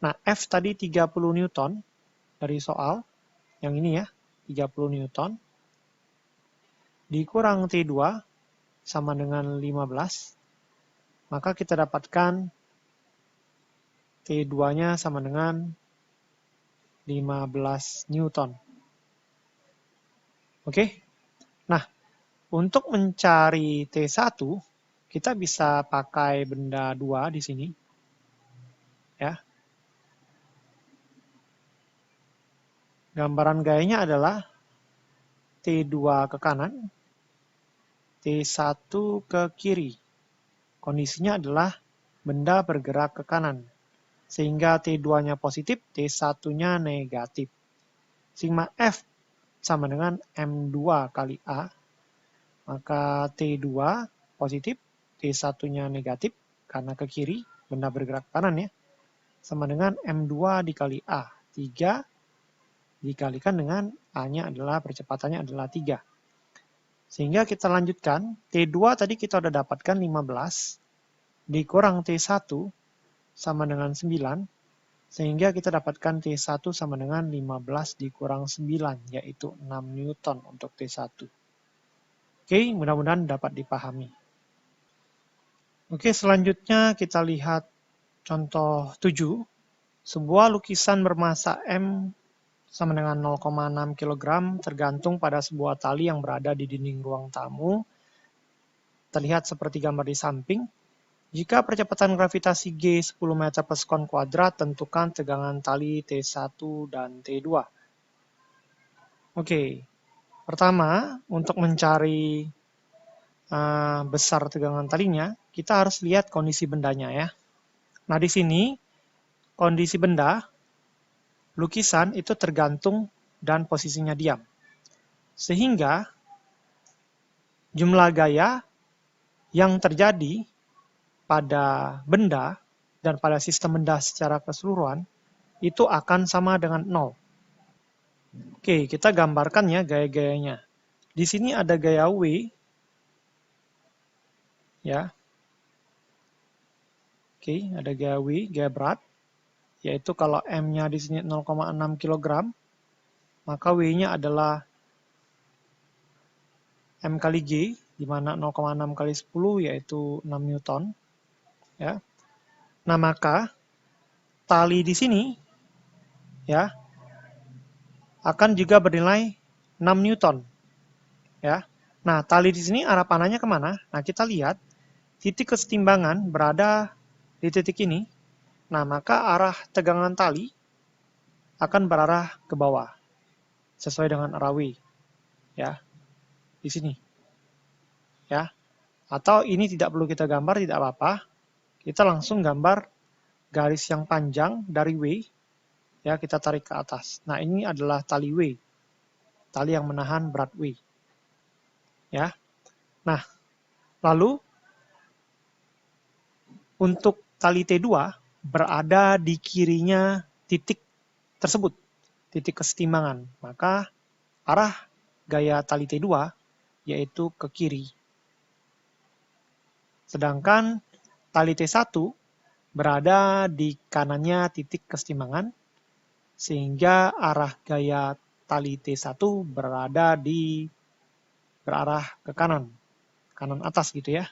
Nah, F tadi 30 Newton dari soal, yang ini ya, 30 Newton, dikurang T2 sama dengan 15, maka kita dapatkan T2-nya sama dengan 15 Newton. Oke? Nah, untuk mencari T1, kita bisa pakai benda 2 di sini. Ya. Gambaran gayanya adalah T2 ke kanan, T1 ke kiri. Kondisinya adalah benda bergerak ke kanan. Sehingga T2-nya positif, T1-nya negatif. Sigma F sama dengan M2 kali A. Maka T2 positif, T1-nya negatif karena ke kiri, benda bergerak ke kanan ya. Sama dengan M2 dikali A. 3 dikalikan dengan A-nya adalah percepatannya adalah 3. Sehingga kita lanjutkan, T2 tadi kita sudah dapatkan 15, dikurang T1 sama dengan 9, sehingga kita dapatkan T1 sama dengan 15 dikurang 9, yaitu 6 Newton untuk T1. Oke, mudah-mudahan dapat dipahami. Oke, selanjutnya kita lihat contoh 7. Sebuah lukisan bermassa M sama dengan 0,6 kg tergantung pada sebuah tali yang berada di dinding ruang tamu. Terlihat seperti gambar di samping. Jika percepatan gravitasi G 10 meter per sekon kuadrat, tentukan tegangan tali T1 dan T2. Oke, pertama untuk mencari besar tegangan talinya, kita harus lihat kondisi bendanya ya. Nah di sini kondisi benda lukisan itu tergantung dan posisinya diam. Sehingga jumlah gaya yang terjadi pada benda dan pada sistem benda secara keseluruhan itu akan sama dengan 0. Oke, kita gambarkan ya gaya-gayanya. Di sini ada gaya W. Ya. Oke, ada gaya W, gaya berat. Yaitu kalau M-nya di sini 0,6 kg, maka W-nya adalah M kali G, di mana 0,6 kali 10 yaitu 6 Newton. Ya. Nah, maka tali di sini ya akan juga bernilai 6 Newton. Ya. Nah, tali di sini arah panahnya kemana? Nah, kita lihat titik kesetimbangan berada di titik ini. Nah, maka arah tegangan tali akan berarah ke bawah sesuai dengan arah W. Ya, di sini. Ya. Atau ini tidak perlu kita gambar, tidak apa-apa. Kita langsung gambar garis yang panjang dari W. Ya, kita tarik ke atas. Nah, ini adalah tali W. Tali yang menahan berat W. Ya. Nah, lalu untuk tali T2 berada di kirinya titik tersebut, titik kesetimbangan. Maka arah gaya tali T2 yaitu ke kiri. Sedangkan tali T1 berada di kanannya titik kesetimbangan, sehingga arah gaya tali T1 berarah ke kanan atas gitu ya.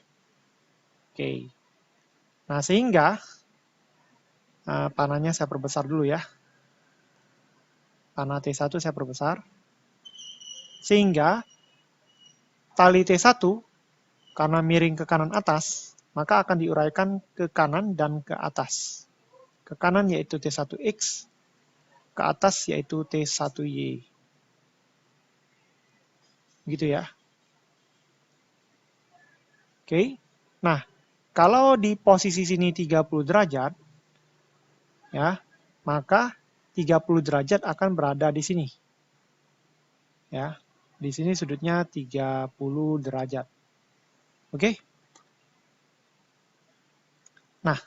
Oke. Nah, sehingga panahnya saya perbesar dulu ya. Panah T1 saya perbesar. Sehingga tali T1 karena miring ke kanan atas, maka akan diuraikan ke kanan dan ke atas. Ke kanan yaitu T1X, ke atas yaitu T1Y. Gitu ya. Oke. Nah, kalau di posisi sini 30 derajat, ya, maka 30 derajat akan berada di sini. Ya, di sini sudutnya 30 derajat. Oke? Nah,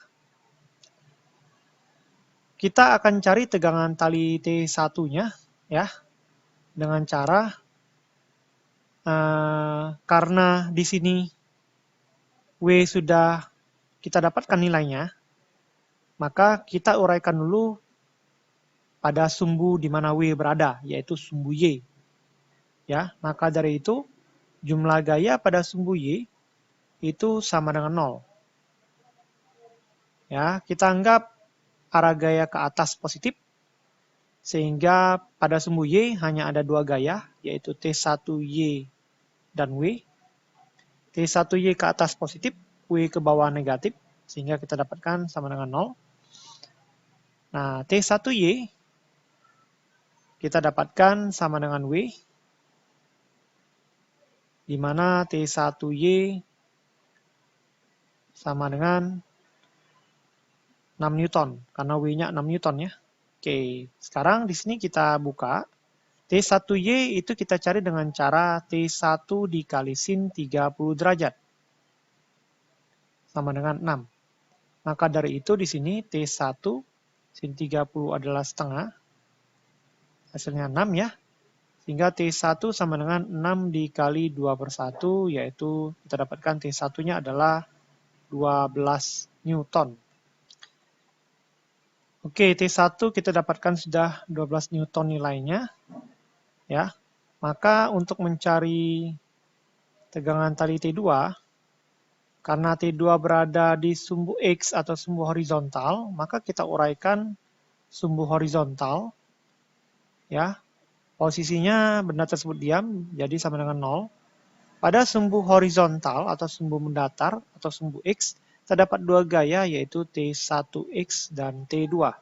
kita akan cari tegangan tali T1-nya ya dengan cara karena di sini W sudah kita dapatkan nilainya, maka kita uraikan dulu pada sumbu di mana W berada, yaitu sumbu Y. Ya, maka dari itu jumlah gaya pada sumbu Y itu sama dengan 0. Ya, kita anggap arah gaya ke atas positif, sehingga pada sumbu Y hanya ada dua gaya, yaitu T1Y dan W. T1Y ke atas positif, W ke bawah negatif, sehingga kita dapatkan sama dengan 0. Nah, T1Y kita dapatkan sama dengan W, di mana T1Y sama dengan 6 Newton, karena W-nya 6 Newton ya. Oke, sekarang di sini kita buka. T1Y itu kita cari dengan cara T1 dikali sin 30 derajat. Sama dengan 6. Maka dari itu di sini T1 sin 30 adalah setengah. Hasilnya 6 ya. Sehingga T1 sama dengan 6 dikali 2/1, yaitu kita dapatkan T1-nya adalah 12 Newton. Oke, T1 kita dapatkan sudah 12 Newton nilainya. Ya. Maka untuk mencari tegangan tali T2, karena T2 berada di sumbu X atau sumbu horizontal, maka kita uraikan sumbu horizontal. Ya. Posisinya benda tersebut diam, jadi sama dengan 0. Pada sumbu horizontal atau sumbu mendatar atau sumbu X, terdapat dua gaya yaitu T1X dan T2.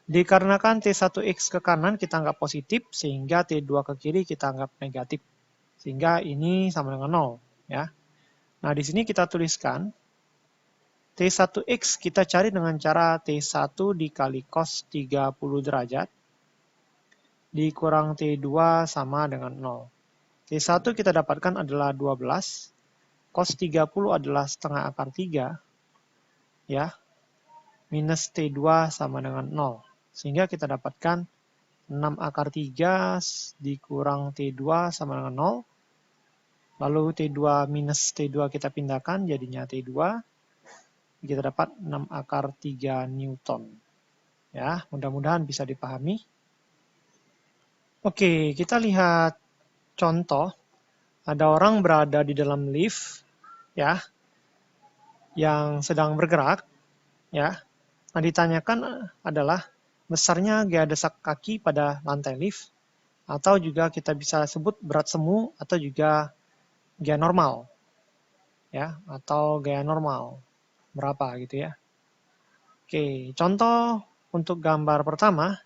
Dikarenakan T1X ke kanan kita anggap positif, sehingga T2 ke kiri kita anggap negatif. Sehingga ini sama dengan 0. Ya. Nah, di sini kita tuliskan T1X kita cari dengan cara T1 dikali cos 30 derajat dikurang T2 sama dengan 0. T1 kita dapatkan adalah 12, cos 30 adalah setengah akar 3, ya, minus T2 sama dengan 0. Sehingga kita dapatkan 6 akar 3 dikurang T2 sama dengan 0. Lalu T2 minus T2 kita pindahkan, jadinya T2. Kita dapat 6 akar 3 Newton. Ya, mudah-mudahan bisa dipahami. Oke, kita lihat contoh Ada orang berada di dalam lift, ya, yang sedang bergerak, ya. Nah, ditanyakan adalah besarnya gaya desak kaki pada lantai lift, atau juga kita bisa sebut berat semu, atau juga gaya normal, ya, atau gaya normal berapa gitu ya. Oke, contoh untuk gambar pertama,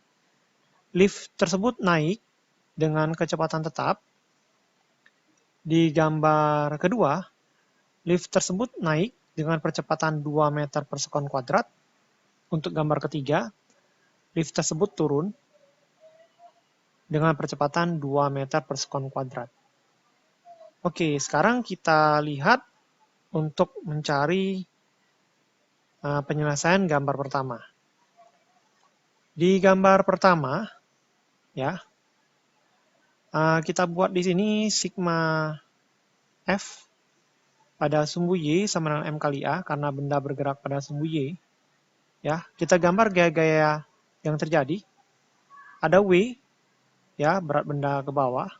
lift tersebut naik dengan kecepatan tetap. Di gambar kedua, lift tersebut naik dengan percepatan 2 meter per sekon kuadrat. Untuk gambar ketiga, lift tersebut turun dengan percepatan 2 meter per sekon kuadrat. Oke, sekarang kita lihat untuk mencari penyelesaian gambar pertama. Di gambar pertama, ya, kita buat di sini sigma F pada sumbu Y sama dengan M kali A, karena benda bergerak pada sumbu Y. Ya, kita gambar gaya-gaya yang terjadi. Ada W, ya, berat benda ke bawah.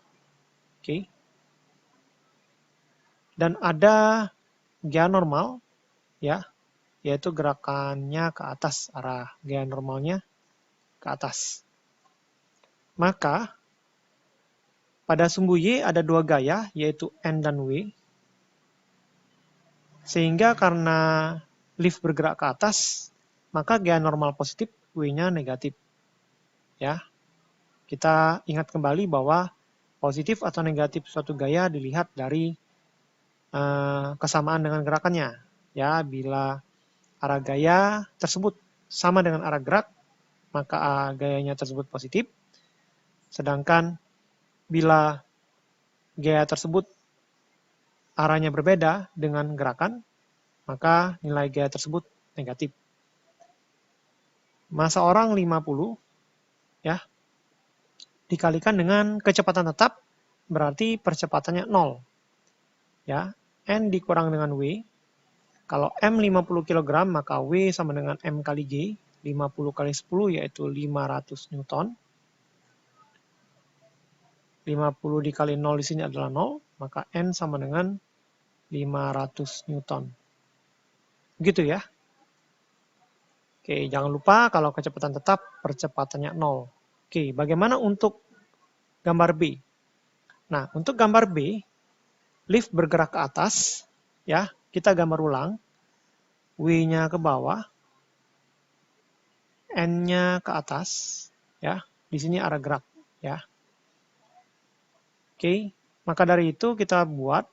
Oke. Dan ada gaya normal, ya, yaitu gerakannya ke atas, arah gaya normalnya ke atas. Maka pada sumbu Y ada dua gaya, yaitu N dan W. Sehingga karena lift bergerak ke atas, maka gaya normal positif, W-nya negatif. Ya, kita ingat kembali bahwa positif atau negatif suatu gaya dilihat dari kesamaan dengan gerakannya. Ya, bila arah gaya tersebut sama dengan arah gerak, maka gayanya tersebut positif. Sedangkan bila gaya tersebut arahnya berbeda dengan gerakan, maka nilai gaya tersebut negatif. Massa orang 50, ya, dikalikan dengan kecepatan tetap, berarti percepatannya 0. Ya, N dikurang dengan W. Kalau M 50 kg, maka W sama dengan M kali G. 50 kali 10 yaitu 500 Newton. 50 dikali 0 di sini adalah 0, maka N sama dengan 500 Newton. Gitu ya. Oke, jangan lupa kalau kecepatan tetap percepatannya 0. Oke, bagaimana untuk gambar B? Nah, untuk gambar B, lift bergerak ke atas, ya, kita gambar ulang. W-nya ke bawah, N-nya ke atas, ya. Di sini arah gerak, ya. Oke, maka dari itu kita buat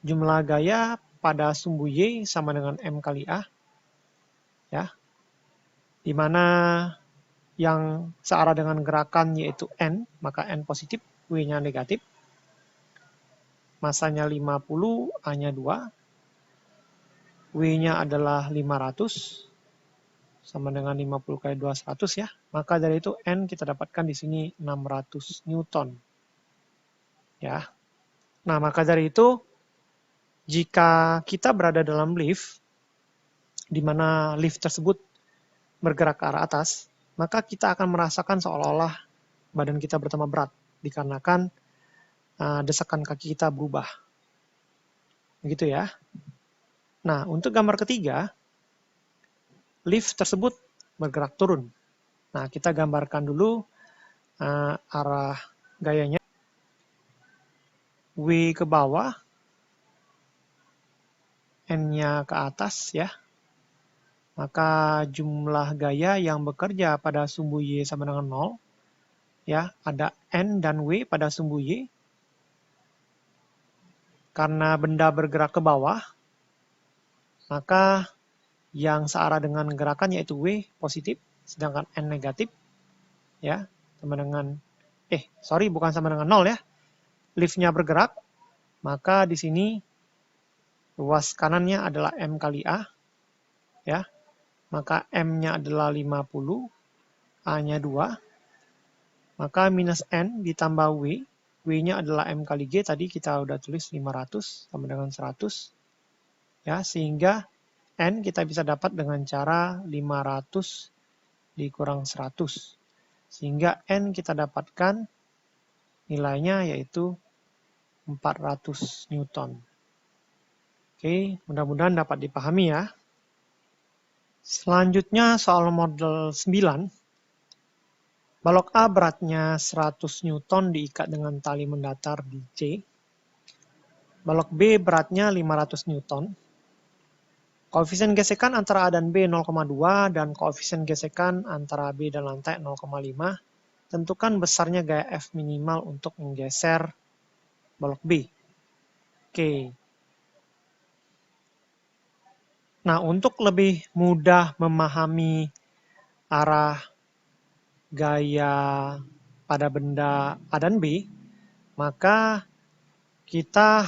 jumlah gaya pada sumbu Y sama dengan M kali A, ya, di mana yang searah dengan gerakan yaitu N, maka N positif, W-nya negatif. Masanya 50, A-nya 2, W-nya adalah 500, sama dengan 50 kali 2, 100 ya. Maka dari itu N kita dapatkan di sini 600 Newton. Ya. Nah, maka dari itu jika kita berada dalam lift, di mana lift tersebut bergerak ke arah atas, maka kita akan merasakan seolah-olah badan kita bertambah berat, dikarenakan desakan kaki kita berubah. Begitu ya. Nah, untuk gambar ketiga, lift tersebut bergerak turun. Nah, kita gambarkan dulu arah gayanya. W ke bawah, N-nya ke atas ya. Maka jumlah gaya yang bekerja pada sumbu Y sama dengan 0. Ya, ada N dan W pada sumbu Y. Karena benda bergerak ke bawah, maka yang searah dengan gerakan yaitu W positif, sedangkan N negatif. Ya, sama dengan bukan sama dengan 0 ya. Liftnya bergerak, maka di sini luas kanannya adalah M kali A, ya. Maka M-nya adalah 50, A-nya 2, maka minus N ditambah W, W-nya adalah M kali G, tadi kita udah tulis 500 sama dengan 100, ya, sehingga N kita bisa dapat dengan cara 500 dikurang 100, sehingga N kita dapatkan nilainya yaitu 400 Newton. Oke, mudah-mudahan dapat dipahami ya. Selanjutnya soal model 9. Balok A beratnya 100 Newton diikat dengan tali mendatar di C. Balok B beratnya 500 Newton. Koefisien gesekan antara A dan B 0,2 dan koefisien gesekan antara B dan lantai 0,5. Tentukan besarnya gaya F minimal untuk menggeser balok B. Oke. Nah, untuk lebih mudah memahami arah gaya pada benda A dan B, maka kita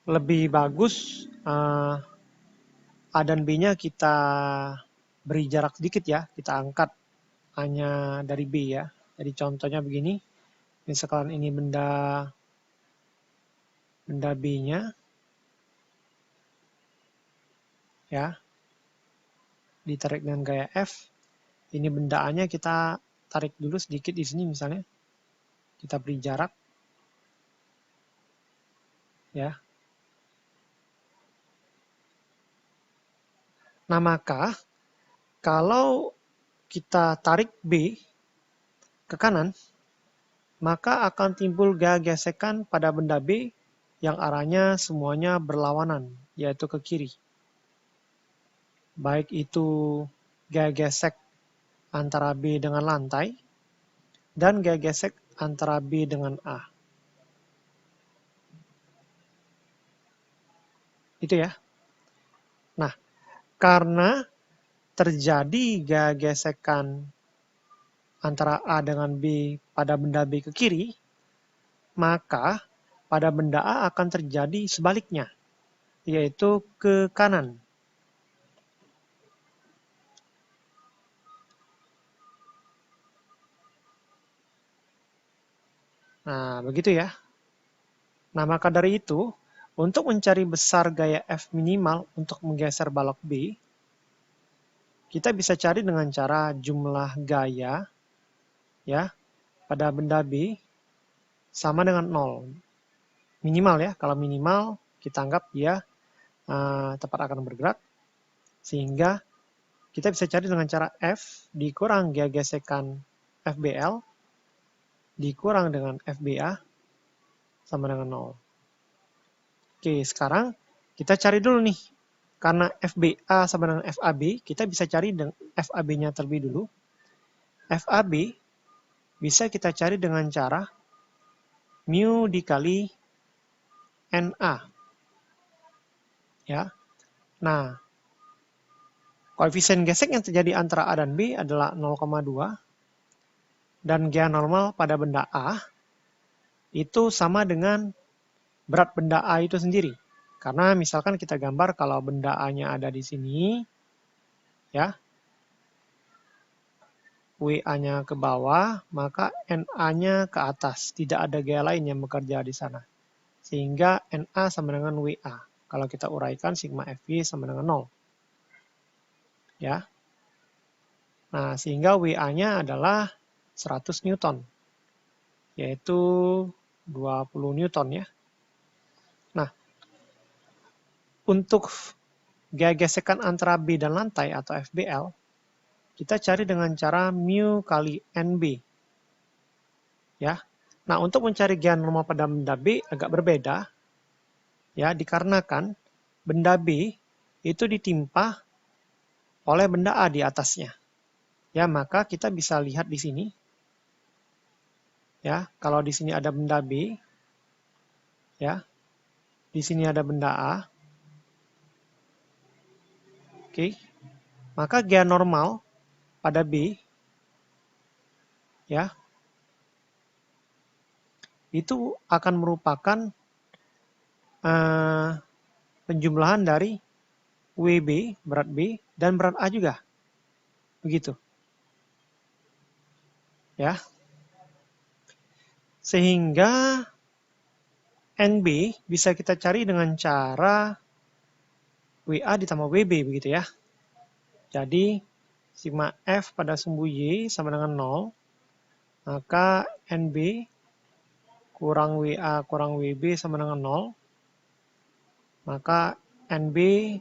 lebih bagus A dan B-nya kita beri jarak sedikit ya, kita angkat hanya dari B ya. Jadi contohnya begini, misalkan ini benda B-nya, ya, ditarik dengan gaya F. Ini benda A-nya kita tarik dulu sedikit di sini misalnya, kita beri jarak, ya. Nah, maka kalau kita tarik B ke kanan, maka akan timbul gaya gesekan pada benda B yang arahnya semuanya berlawanan, yaitu ke kiri. Baik itu gaya gesek antara B dengan lantai, dan gaya gesek antara B dengan A. Itu ya. Nah, karena terjadi gaya gesekan antara A dengan B pada benda B ke kiri, maka pada benda A akan terjadi sebaliknya, yaitu ke kanan. Nah, begitu ya. Nah, maka dari itu, untuk mencari besar gaya F minimal untuk menggeser balok B, kita bisa cari dengan cara jumlah gaya ya pada benda B sama dengan 0. Minimal ya, kalau minimal kita anggap dia tepat akan bergerak, sehingga kita bisa cari dengan cara F dikurang gaya gesekan FBL dikurang dengan FBA sama dengan 0. Oke, sekarang kita cari dulu nih. Karena FBA sama dengan FAB, kita bisa cari FAB-nya terlebih dulu. FAB bisa kita cari dengan cara mu dikali NA. Ya. Nah, koefisien gesek yang terjadi antara A dan B adalah 0,2 dan gaya normal pada benda A itu sama dengan berat benda A itu sendiri. Karena misalkan kita gambar kalau benda A-nya ada di sini, ya, WA-nya ke bawah, maka NA-nya ke atas. Tidak ada gaya lain yang bekerja di sana. Sehingga NA sama dengan WA. Kalau kita uraikan, sigma FV sama dengan 0. Ya. Nah, sehingga WA-nya adalah 100 Newton. Yaitu 20 Newton ya. Nah, untuk gaya gesekan antara B dan lantai atau FBL, kita cari dengan cara mu kali NB. Ya. Nah, untuk mencari gaya normal pada benda B agak berbeda. Ya, dikarenakan benda B itu ditimpa oleh benda A di atasnya. Ya, maka kita bisa lihat di sini. Ya, kalau di sini ada benda B, ya. Di sini ada benda A. Oke. Maka gaya normal pada B ya itu akan merupakan penjumlahan dari WB, berat B, dan berat A juga. Begitu. Ya. Sehingga NB bisa kita cari dengan cara WA ditambah WB begitu ya. Jadi sigma F pada sumbu Y sama dengan 0. Maka NB kurang WA kurang WB sama dengan 0, maka NB,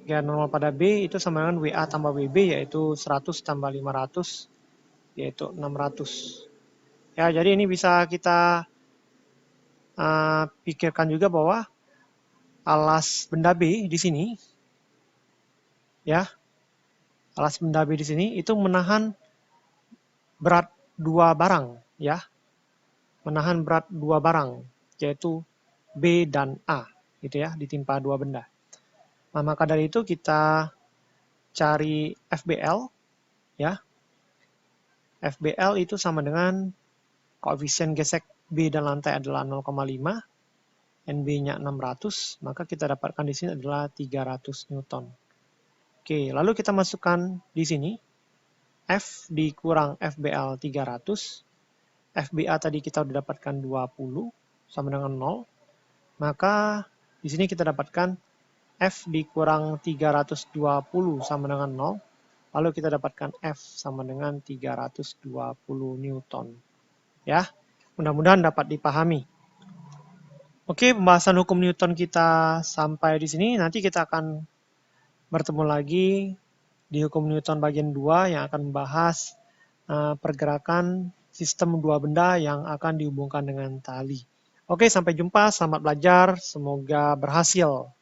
gaya normal pada B itu sama dengan WA tambah WB, yaitu 100 tambah 500, yaitu 600. Ya, jadi ini bisa kita pikirkan juga bahwa alas benda B di sini, ya, alas benda B di sini itu menahan berat dua barang, ya, menahan berat dua barang, yaitu B dan A, gitu ya, ditimpa dua benda. Nah, maka dari itu kita cari FBL, ya. FBL itu sama dengan koefisien gesek B dan lantai adalah 0,5, NB-nya 600, maka kita dapatkan di sini adalah 300 Newton. Oke, lalu kita masukkan di sini F dikurang FBL 300, FBA tadi kita sudah dapatkan 20 sama dengan 0, maka di sini kita dapatkan F dikurang 320 sama dengan 0, lalu kita dapatkan F sama dengan 320 Newton. Ya, mudah-mudahan dapat dipahami. Oke, pembahasan hukum Newton kita sampai di sini. Nanti kita akan bertemu lagi di hukum Newton bagian 2 yang akan membahas pergerakan sistem dua benda yang akan dihubungkan dengan tali. Oke, sampai jumpa. Selamat belajar. Semoga berhasil.